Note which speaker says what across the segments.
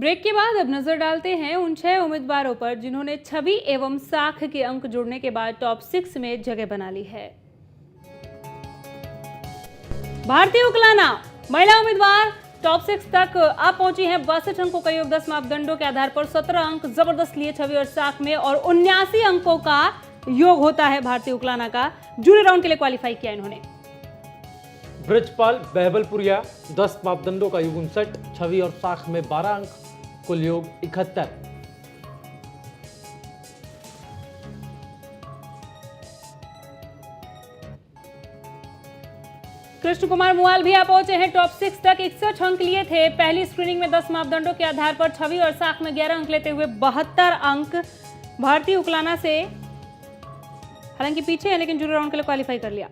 Speaker 1: Break के बाद अब नजर डालते हैं उन 6 उम्मीदवारों पर जिन्होंने छवि एवं साख के अंक जुड़ने के बाद टॉप 6 में जगह बना ली है। भारती उकलाना महिला उम्मीदवार टॉप 6 तक आ पहुंची हैं। 62 अंकों का योग 10 मापदंडों के आधार पर 17 अंक जबरदस्त लिए छवि और साख में और 79 अंकों का योग होता है भारती उकलाना का। जूरी राउंड के लिए क्वालिफाई किया इन्होंने।
Speaker 2: ब्रजपाल बहबलपुरिया 10 मापदंडों का योग 59, छवि और साख में 12 अंक, कुल योग 71।
Speaker 1: कृष्ण कुमार मुआल भी आ पहुंचे हैं टॉप 6 तक। 61 अंक लिए थे पहली स्क्रीनिंग में। 10 मापदंडों के आधार पर छवि और साख में 11 अंक लेते हुए 72 अंक भारती उकलाना से हालांकि पीछे है, लेकिन जूरी राउंड के लिए क्वालिफाई कर लिया।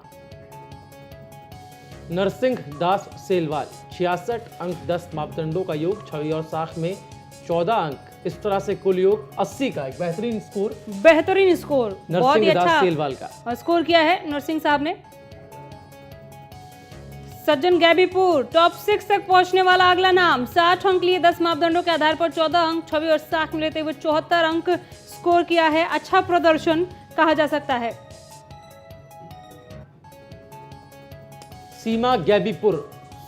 Speaker 2: नरसिंह दास सेलवाल 66 अंक, 10 मापदंडों का योग, छवि और साख में 14 अंक। इस तरह से कुल योग 80 का एक बेहतरीन स्कोर बहुत ही अच्छा सेलवाल का
Speaker 1: स्कोर किया है नरसिंह साहब ने। सज्जन गैबीपुर टॉप 6 तक पहुंचने वाला अगला नाम। 60 अंक लिए 10 मापदंडों के आधार पर 14 अंक, छवि और साख में लेते हुए 74 अंक स्कोर किया है। अच्छा प्रदर्शन कहा जा सकता है।
Speaker 2: सीमा गैबीपुर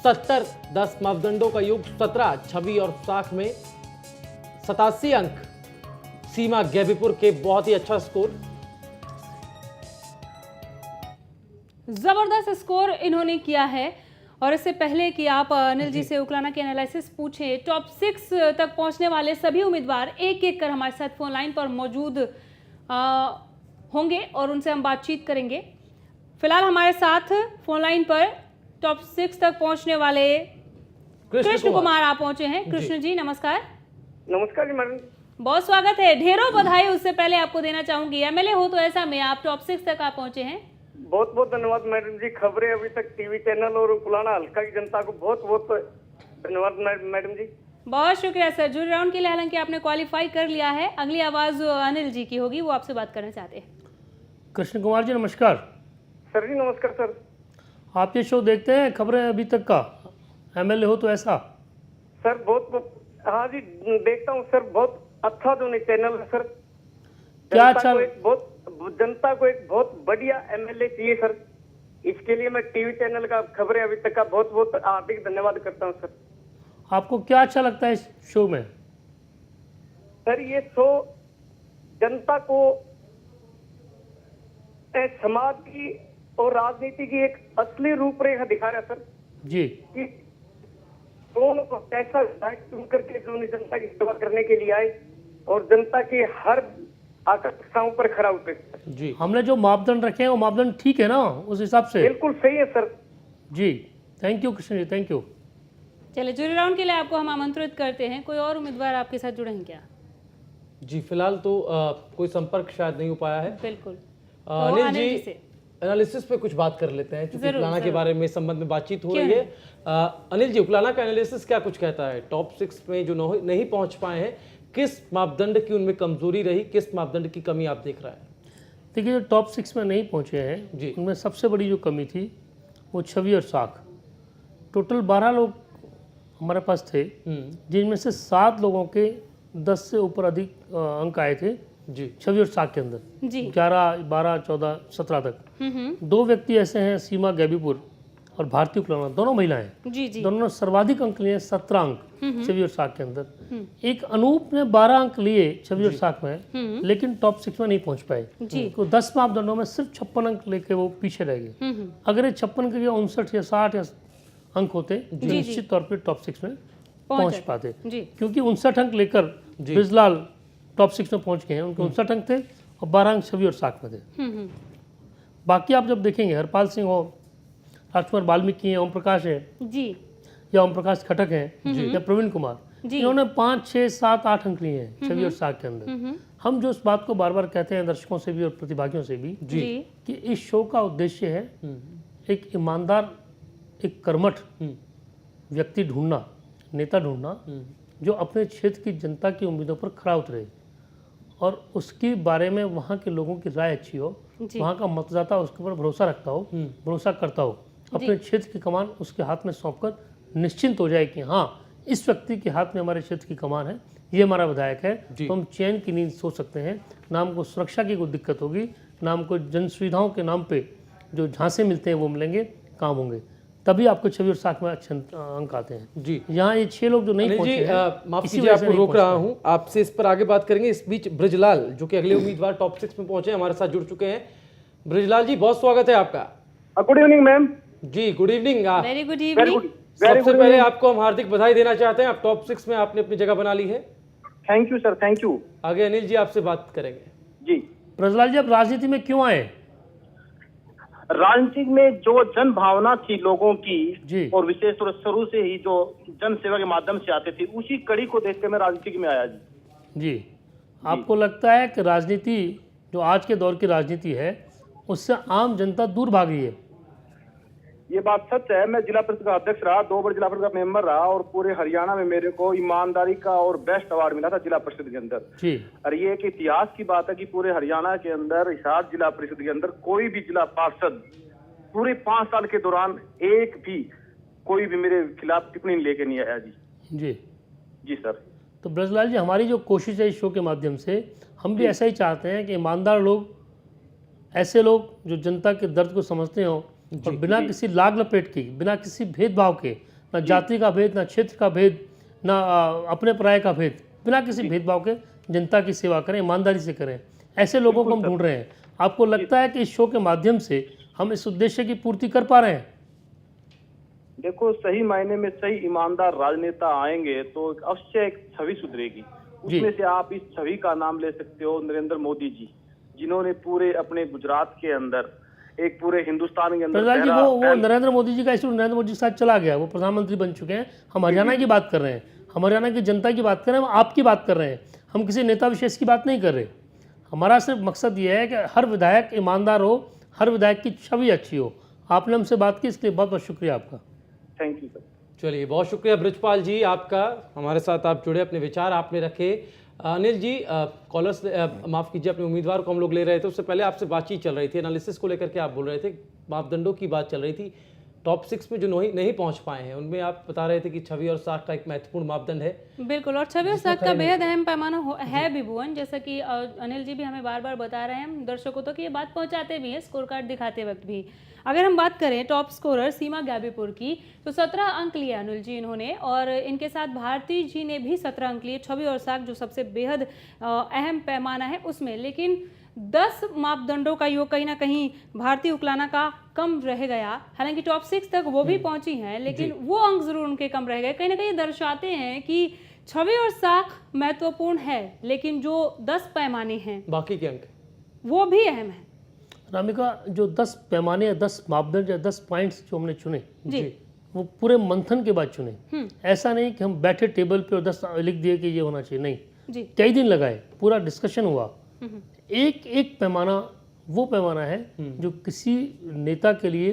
Speaker 2: 70, 10 मापदंडों का योग 17, छवि और साख में 87 अंक। सीमा गैबीपुर के बहुत ही अच्छा स्कोर।
Speaker 1: जबरदस्त स्कोर इन्होंने किया है। और इससे पहले कि आप अनिल जी से उकलाना के एनालिसिस पूछें, टॉप 6 तक पहुंचने वाले सभी उम्मीदवार एक एक कर हमारे साथ फोन लाइन पर मौजूद होंगे और उनसे हम बातचीत करेंगे। फिलहाल हमारे साथ फोन लाइन पर टॉप 6 तक पहुंचने वाले कृष्ण कुमार आप पहुंचे हैं। कृष्ण जी नमस्कार।
Speaker 3: नमस्कार जी मैडम।
Speaker 1: बहुत स्वागत है, ढेरों बधाई उससे पहले आपको देना चाहूंगी। एमएलए हो तो ऐसा में आप टॉप 6 तक आप पहुंचे हैं।
Speaker 3: बहुत बहुत धन्यवाद मैडम जी। खबरें अभी तक टीवी चैनल और उकलाना हल्का की जनता को बहुत बहुत धन्यवाद मैडम जी।
Speaker 1: बहुत शुक्रिया सर। जूरी राउंड के लिए हालांकि आपने क्वालिफाई कर लिया है। अगली आवाज अनिल जी की होगी, वो आपसे बात करना चाहते हैं।
Speaker 4: कृष्ण कुमार जी नमस्कार।
Speaker 3: सर जी नमस्कार सर।
Speaker 4: आप ये शो देखते हैं खबरें अभी तक का, एमएलए हो तो ऐसा?
Speaker 3: सर बहुत हाँ जी देखता हूँ सर। बहुत अच्छा जो नहीं चैनल है सर।
Speaker 4: क्या अच्छा?
Speaker 3: जनता को एक बहुत बढ़िया एमएलए चाहिए सर। इसके लिए मैं टीवी चैनल का खबरें अभी तक का बहुत बहुत हार्दिक धन्यवाद करता हूँ सर।
Speaker 4: आपको क्या अच्छा लगता है इस शो में?
Speaker 3: सर ये शो जनता को समाज की और राजनीति की एक असली रूपरेखा दिखा रहा है सर
Speaker 4: जी।
Speaker 3: कि कौन कैसा चुन करके जो जनता की सेवा करने के लिए आए और जनता के हर आकांक्षाओं पर खरा उतरे
Speaker 4: जी। हमने जो मापदंड रखे हैं वो मापदंड ठीक है ना उस हिसाब से?
Speaker 3: बिल्कुल सही है sir
Speaker 4: ji. Thank you Krishna ji, thank you.
Speaker 1: चलिए जूरी राउंड के लिए आपको हम आमंत्रित करते हैं। कोई और उम्मीदवार आपके साथ जुड़े हैं क्या?
Speaker 2: जी फिलहाल तो कोई संपर्क शायद नहीं हो पाया है।
Speaker 1: बिल्कुल।
Speaker 2: अनिल जी एनालिसिस पे कुछ बात कर लेते हैं, क्योंकि उकलाना के बारे में संबंध में बातचीत हो रही है। अनिल जी उकलाना का एनालिसिस क्या कुछ कहता है? टॉप 6 में जो नहीं पहुंच पाए हैं, किस मापदंड की उनमें कमजोरी रही, किस मापदंड की कमी आप देख रहे हैं?
Speaker 4: देखिए जो टॉप 6 में नहीं पहुंचे हैं उनमें सबसे बड़ी जो कमी थी वो छवि और साख। टोटल 12 लोग हमारे पास थे, जिनमें से 7 लोगों के 10 से ऊपर अधिक अंक आए थे जी छवि और साख के अंदर जी। 11, 12, 14, 17 तक। 2 व्यक्ति ऐसे हैं, सीमा गैबीपुर और भारती उकलाना, दोनों महिलाएं जी जी। दोनों ने सर्वाधिक अंक लिए 17 अंक छवि और साख के अंदर। एक अनूप ने 12 अंक लिए छवि और साख में, लेकिन टॉप 6 में नहीं पहुंच पाए। तो 10 मापदंडों में सिर्फ 56 अंक लेके वो पीछे रह गए। अगर ये 56 के 59 या 60 या अंक होते तो निश्चित तौर पर टॉप 6 में पहुंच पाते, क्योंकि 59 अंक लेकर ब्रिजलाल टॉप 6 में पहुंच गए हैं। उनके 59 अंक थे और 12 अंक छवि और साख में थे। बाकी आप जब देखेंगे हरपाल सिंह हो, राजकुमार वाल्मीकि हैं, ओम प्रकाश है जी, या ओम प्रकाश खटक हैं या प्रवीण कुमार, इन्होंने 5, 6, 7, 8 अंक लिए हैं छवि और साख के अंदर। हम जो इस बात को बार बार कहते हैं दर्शकों से भी और प्रतिभागियों से भी जी कि इस शो का उद्देश्य है एक ईमानदार, एक कर्मठ व्यक्ति ढूंढना, नेता ढूंढना जो अपने क्षेत्र की जनता की उम्मीदों पर खरा उतरे और उसके बारे में वहाँ के लोगों की राय अच्छी हो, वहाँ का मतदाता उसके ऊपर भरोसा रखता हो, भरोसा करता हो, अपने क्षेत्र की कमान उसके हाथ में सौंपकर निश्चिंत हो जाए कि हाँ इस व्यक्ति के हाथ में हमारे क्षेत्र की कमान है, ये हमारा विधायक है, तो हम चैन की नींद सो सकते हैं। ना हमको सुरक्षा की कोई दिक्कत होगी, ना हमको जन सुविधाओं के नाम पे जो झांसे मिलते हैं वो मिलेंगे, काम होंगे, तभी आपको छवि और साख में अच्छे अंक आते हैं।
Speaker 2: जी,
Speaker 4: यहाँ ये 6 लोग जो नहीं
Speaker 2: अनिल
Speaker 4: पहुंचे
Speaker 2: जी,
Speaker 4: हैं,
Speaker 2: माफ
Speaker 4: इसी
Speaker 2: कीजिए
Speaker 4: वजह से
Speaker 2: आपको
Speaker 4: नहीं
Speaker 2: रोक रहा
Speaker 4: पहुंच
Speaker 2: हूँ, आपसे इस पर आगे बात करेंगे। इस बीच ब्रजलाल जो कि अगले उम्मीदवार टॉप 6 में पहुंचे हमारे साथ जुड़ चुके हैं। ब्रजलाल जी, बहुत स्वागत है आपका।
Speaker 3: Good evening ma'am.
Speaker 2: जी, good evening.
Speaker 1: Very good
Speaker 3: very
Speaker 1: evening.
Speaker 3: Good.
Speaker 2: सबसे पहले आपको हम हार्दिक बधाई देना चाहते हैं, आप टॉप 6 में आपने अपनी जगह बना ली है।
Speaker 3: Thank you sir, thank you.
Speaker 2: आगे अनिल जी आपसे बात करेंगे।
Speaker 3: जी,
Speaker 4: ब्रजलाल जी, आप राजनीति में क्यों आए?
Speaker 3: राजनीति में जो जन भावना थी लोगों की,
Speaker 4: जी।
Speaker 3: और विशेष तौर से शुरू से ही जो जन सेवा के माध्यम से आते थे, उसी कड़ी को देखकर मैं राजनीति में आया जी।
Speaker 4: जी, आपको लगता है कि राजनीति जो आज के दौर की राजनीति है उससे आम जनता दूर भाग रही है?
Speaker 3: ये बात सच है। मैं जिला परिषद का अध्यक्ष रहा, 2 बार जिला परिषद का मेंबर रहा, और पूरे हरियाणा में मेरे को ईमानदारी का और बेस्ट अवार्ड मिला था जिला परिषद के अंदर।
Speaker 4: जी।
Speaker 3: और ये एक इतिहास की बात है कि पूरे हरियाणा के अंदर, हिसार जिला परिषद के अंदर, कोई भी जिला पार्षद पूरे 5 साल के दौरान एक भी कोई भी मेरे खिलाफ टिप्पणी लेके नहीं आया जी।
Speaker 4: जी
Speaker 3: जी सर।
Speaker 4: तो ब्रजलाल जी, हमारी जो कोशिश है इस शो के माध्यम से, हम भी ऐसा ही चाहते हैं कि ईमानदार लोग, ऐसे लोग जो जनता के दर्द को समझते हो और बिना किसी लाग लपेट के, बिना किसी भेदभाव के, ना जाति का भेद, ना क्षेत्र का भेद, ना अपने पराये का भेद, बिना किसी भेदभाव के जनता की सेवा करें, ईमानदारी से करें। ऐसे लोगों को हम ढूंढ रहे हैं। आपको लगता है कि इस शो के माध्यम से हम इस उद्देश्य की पूर्ति कर पा रहे हैं?
Speaker 3: देखो, सही मायने में सही ईमानदार राजनेता आएंगे तो अवश्य एक छवि सुधरेगी। उसमें से आप इस छवि का नाम ले सकते हो नरेंद्र मोदी जी, जिन्होंने पूरे अपने गुजरात के अंदर, एक पूरे हिंदुस्तान के अंदर
Speaker 4: प्रधान जी, वो नरेंद्र मोदी जी का इशू नरेंद्र मोदी के साथ चला गया, वो प्रधानमंत्री बन चुके हैं। हम हरियाणा की बात कर रहे हैं, हम हरियाणा की जनता की बात कर रहे हैं, हम आपकी बात कर रहे हैं, हम किसी नेता विशेष की बात नहीं कर रहे। हमारा सिर्फ मकसद ये है कि हर विधायक ईमानदार हो, हर विधायक की छवि अच्छी हो। आपने हमसे बात की, इसके लिए बहुत बहुत शुक्रिया आपका।
Speaker 3: Thank you sir.
Speaker 2: चलिए, बहुत शुक्रिया ब्रजपाल जी आपका, हमारे साथ आप जुड़े, अपने विचार आपने रखे। अनिल जी, कॉलर्स माफ़ कीजिए, अपने उम्मीदवार को हम लोग ले रहे थे, उससे पहले आपसे बातचीत चल रही थी, एनालिसिस को लेकर के आप बोल रहे थे, मापदंडों की बात चल रही थी। टॉप 6 में जो नहीं पहुंच पाए हैं उनमें आप बता रहे थे कि छवि और साख का एक महत्वपूर्ण मापदंड है।
Speaker 1: बिल्कुल, और छवि और साख का बेहद अहम पैमाना है भी भुवन, जैसा कि अनिल जी भी हमें बार बार बता रहे हैं, हम दर्शकों तक ये बात पहुंचाते भी हैं स्कोर कार्ड दिखाते वक्त भी। अगर हम बात करें टॉप स्कोरर सीमा गाबीपुर की, तो 17 अंक लिए अनिल जी इन्होंने, और इनके साथ भारती जी ने भी 17 अंक लिए छवि और साख जो सबसे बेहद अहम पैमाना है उसमें। लेकिन 10 मापदंडों का योग कहीं ना कहीं भारती उकलाना का कम रह गया। हालांकि टॉप 6 तक वो भी पहुंची हैं, लेकिन वो अंक जरूर उनके कम रह गए। कहीं ना कहीं दर्शाते हैं कि छवि और साख महत्वपूर्ण है, लेकिन जो 10 पैमाने हैं
Speaker 2: बाकी के अंक
Speaker 1: वो भी अहम है।
Speaker 4: रामिका, जो 10 पैमाने या 10 मापदंड या 10 पॉइंट्स जो हमने चुने
Speaker 1: जी,
Speaker 4: वो पूरे मंथन के बाद चुने। ऐसा नहीं कि हम बैठे टेबल पे और 10 लिख दिए कि ये होना चाहिए, नहीं
Speaker 1: जी,
Speaker 4: कई दिन लगाए, पूरा डिस्कशन हुआ। एक एक पैमाना वो पैमाना है जो किसी नेता के लिए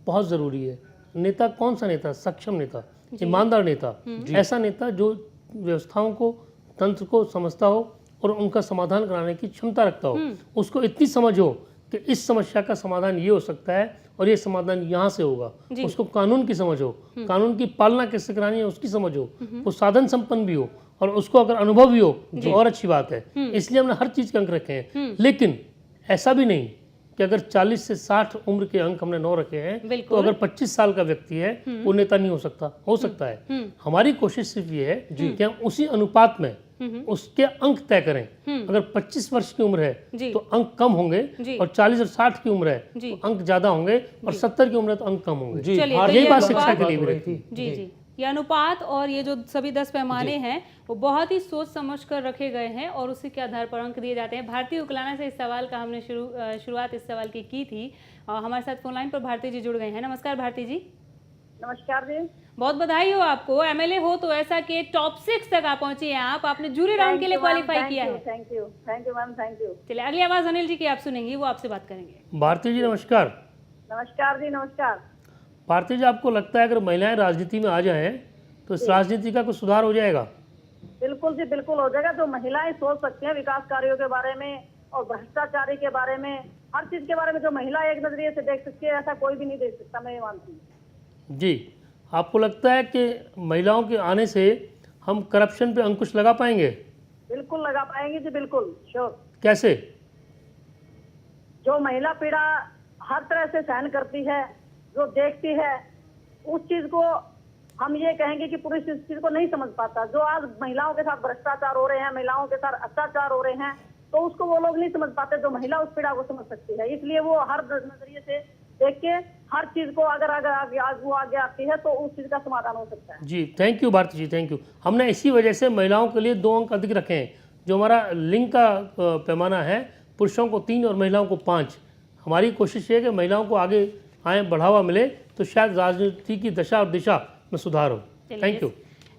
Speaker 4: बहुत ज़रूरी है। नेता कौन सा नेता? सक्षम नेता, ईमानदार नेता, ऐसा नेता जो व्यवस्थाओं को, तंत्र को समझता हो और उनका समाधान कराने की क्षमता रखता हो। उसको इतनी समझ हो कि इस समस्या का समाधान ये हो सकता है और ये समाधान यहाँ से होगा। उसको कानून की समझ हो, कानून की पालना कैसे करानी है उसकी समझ हो, वो साधन संपन्न भी हो, और उसको अगर अनुभव भी हो तो और अच्छी बात है। इसलिए हमने हर चीज़ के अंक रखे हैं। लेकिन ऐसा भी नहीं कि अगर 40 से 60 उम्र के अंक हमने 9 रखे हैं तो अगर 25 साल का व्यक्ति है वो नेता नहीं हो सकता है। हमारी कोशिश सिर्फ ये है कि हम उसी अनुपात में उसके अंक तय करें। अगर 25 वर्ष की उम्र है तो अंक कम होंगे, और 40 और 60 की उम्र है तो अंक ज्यादा होंगे, और 70 की उम्र है तो अंक कम होंगे। यही बात शिक्षा के लिए भी रहती है।
Speaker 1: जी जी, ये अनुपात और ये जो सभी 10 पैमाने हैं वो बहुत ही सोच समझ कर रखे गए हैं, और उसी के आधार पर अंक दिए जाते हैं। भारती उकलाना से इस सवाल का हमने शुरुआत इस सवाल की थी। हमारे साथ फोन लाइन पर भारती जी जुड़ गए हैं। नमस्कार भारती जी।
Speaker 5: नमस्कार जी।
Speaker 1: बहुत बधाई हो आपको, एमएलए हो तो ऐसा कि टॉप 6 तक आप पहुंची हैं। आपने जूरी राउंड के लिए क्वालिफाई किया है।
Speaker 5: Thank you ma'am, thank you.
Speaker 1: चलिए, अगली आवाज अनिल जी की आप सुनेंगी, वो आपसे बात करेंगे।
Speaker 4: भारती जी नमस्कार।
Speaker 5: नमस्कार जी, नमस्कार।
Speaker 4: भारती जी, आपको लगता है अगर महिलाएं राजनीति में आ जाएं तो इस राजनीति का कुछ सुधार हो जाएगा?
Speaker 5: बिल्कुल जी, बिल्कुल हो जाएगा। जो महिलाएं सोच सकती हैं विकास कार्यों के बारे में और भ्रष्टाचारी के बारे में, हर चीज के बारे में जो महिला एक नजरिए से देख सकती है, ऐसा कोई भी नहीं देख सकता, मैं ये मानती हूँ।
Speaker 4: जी, आपको लगता है कि महिलाओं के आने से हम करप्शन पे अंकुश लगा पाएंगे?
Speaker 5: बिल्कुल लगा पाएंगे जी, बिल्कुल श्योर।
Speaker 4: कैसे?
Speaker 5: जो महिला पीड़ा हर तरह से सहन करती है, जो देखती है, उस चीज को हम ये कहेंगे कि पुरुष इस चीज को नहीं समझ पाता। जो आज महिलाओं के साथ भ्रष्टाचार हो रहे हैं, महिलाओं के साथ अत्याचार हो रहे हैं, तो उसको वो लोग नहीं समझ पाते जो महिला उस पीड़ा को समझ सकती है। इसलिए वो हर नजरिए से देख के हर चीज को अगर वो आगे आती है तो उस चीज का समाधान हो सकता है।
Speaker 4: जी thank you Bharti ji, thank you. हमने इसी वजह से महिलाओं के लिए 2 अंक अधिक रखे हैं। जो हमारा लिंग का पैमाना है, पुरुषों को 3 और महिलाओं को 5। हमारी कोशिश है कि महिलाओं को आगे आए, बढ़ावा मिले, तो शायद राजनीति की दशा और दिशा में सुधार हो। Thank you.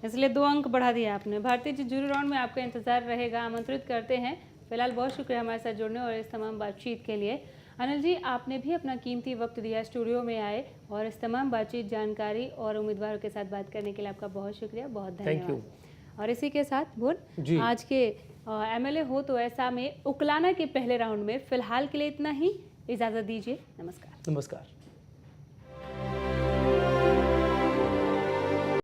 Speaker 1: इसलिए 2 अंक बढ़ा दिया आपने। भारती जी, जूरी राउंड में आपका इंतजार रहेगा, आमंत्रित करते हैं। फिलहाल बहुत शुक्रिया हमारे साथ जुड़ने और इस तमाम बातचीत के लिए। अनिल जी, आपने भी अपना कीमती वक्त दिया, स्टूडियो में आए और इस तमाम बातचीत, जानकारी और उम्मीदवारों के साथ बात करने के लिए आपका बहुत शुक्रिया, बहुत धन्यवाद।
Speaker 4: Thank you.
Speaker 1: और इसी के साथ भुवन, आज के एमएलए हो तो ऐसा में उकलाना के पहले राउंड में फिलहाल के लिए इतना ही। इजाज़त दीजिए, नमस्कार।
Speaker 2: नमस्कार।